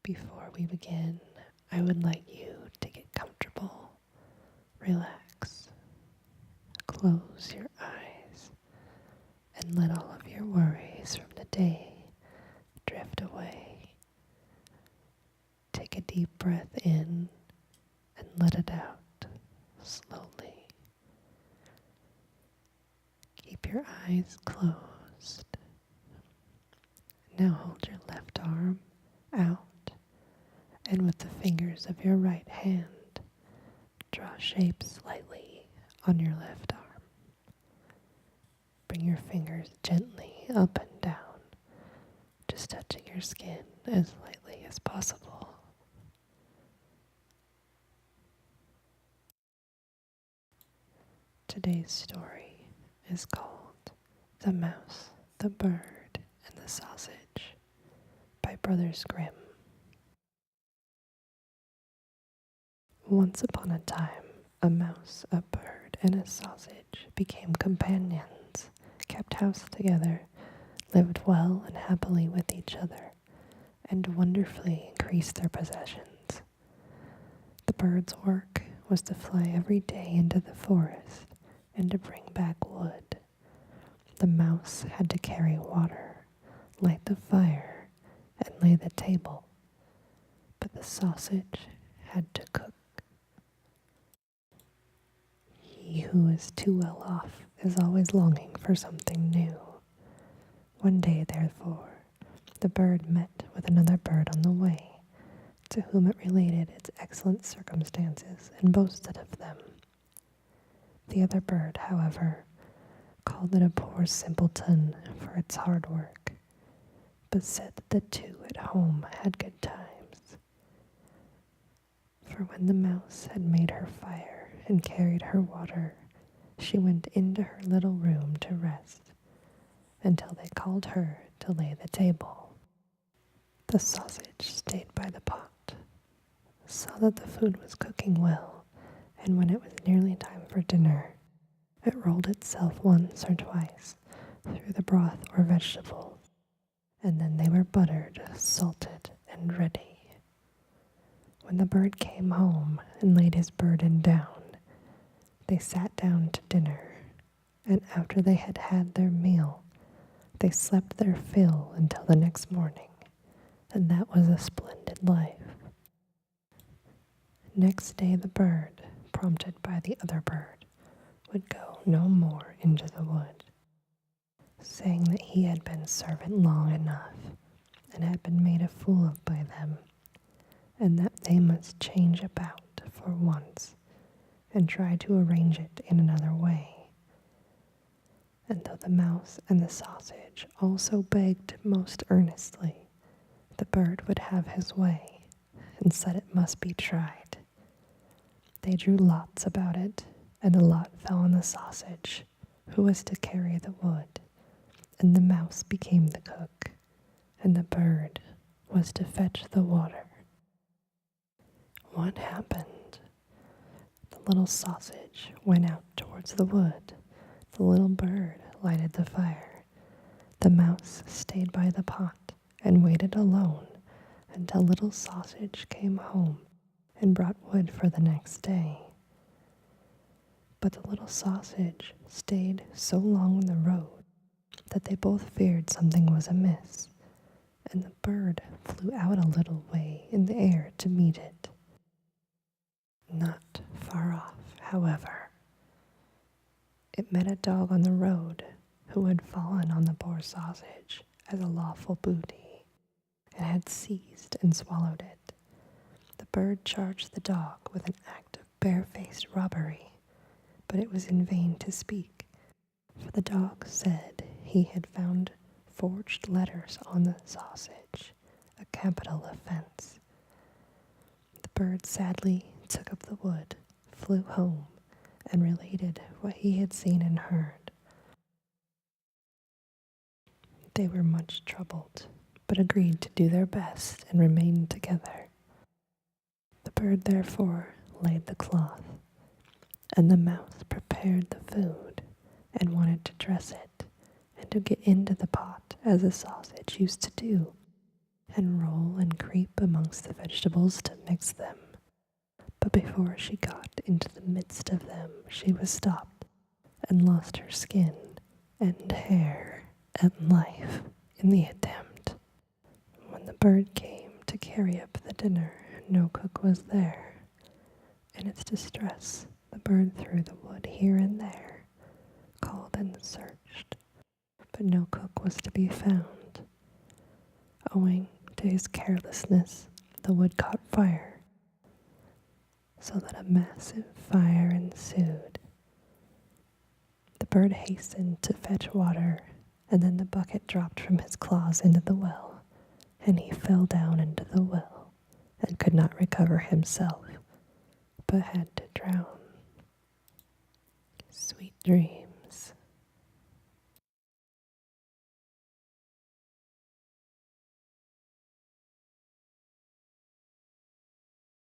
Before we begin, I would like you to get comfortable, relax, close your eyes, and let all of your worries from the day drift away. Take a deep breath in and let it out slowly. Keep your eyes closed. Now hold your left arm out, and with the fingers of your right hand, draw shapes slightly on your left arm. Bring your fingers gently up and down, just touching your skin as lightly as possible. Today's story is called The Mouse, the Bird, and the Sausage by Brothers Grimm. Once upon a time, a mouse, a bird, and a sausage became companions, kept house together, lived well and happily with each other, and wonderfully increased their possessions. The bird's work was to fly every day into the forest and to bring back wood. The mouse had to carry water, light the fire, and lay the table, but the sausage had to cook. He who is too well off is always longing for something new. One day, therefore, the bird met with another bird on the way, to whom it related its excellent circumstances and boasted of them. The other bird, however, called it a poor simpleton for its hard work, but said that the two at home had good times. For when the mouse had made her fire and carried her water, she went into her little room to rest, until they called her to lay the table. The sausage stayed by the pot, saw that the food was cooking well, and when it was nearly time for dinner, it rolled itself once or twice through the broth or vegetables, and then they were buttered, salted, and ready. When the bird came home and laid his burden down, they sat down to dinner, and after they had had their meal, they slept their fill until the next morning, and that was a splendid life. Next day the bird, prompted by the other bird, would go no more into the wood, saying that he had been servant long enough, and had been made a fool of by them, and that they must change about for once, and try to arrange it in another way. And though the mouse and the sausage also begged most earnestly, the bird would have his way, and said it must be tried. They drew lots about it, and the lot fell on the sausage, who was to carry the wood, and the mouse became the cook, and the bird was to fetch the water. What happened? The little sausage went out towards the wood. The little bird lighted the fire. The mouse stayed by the pot and waited alone until little sausage came home and brought wood for the next day. But the little sausage stayed so long on the road that they both feared something was amiss, and the bird flew out a little way in the air to meet it. Not far off, however, it met a dog on the road who had fallen on the poor sausage as a lawful booty, and had seized and swallowed it. The bird charged the dog with an act of barefaced robbery, but it was in vain to speak, for the dog said he had found forged letters on the sausage, a capital offense. The bird sadly took up the wood, flew home, and related what he had seen and heard. They were much troubled, but agreed to do their best and remained together. The bird therefore laid the cloth, and the mouse prepared the food, and wanted to dress it, and to get into the pot as the sausage used to do. and roll and creep amongst the vegetables to mix them. But before she got into the midst of them, she was stopped and lost her skin and hair and life in the attempt. When the bird came to carry up the dinner, no cook was there. In its distress, the bird threw the wood here and there, called and searched, but no cook was to be found. Owing to his carelessness, the wood caught fire, so that a massive fire ensued. The bird hastened to fetch water, and then the bucket dropped from his claws into the well, and he fell down into the well and could not recover himself, but had to drown. Sweet dreams.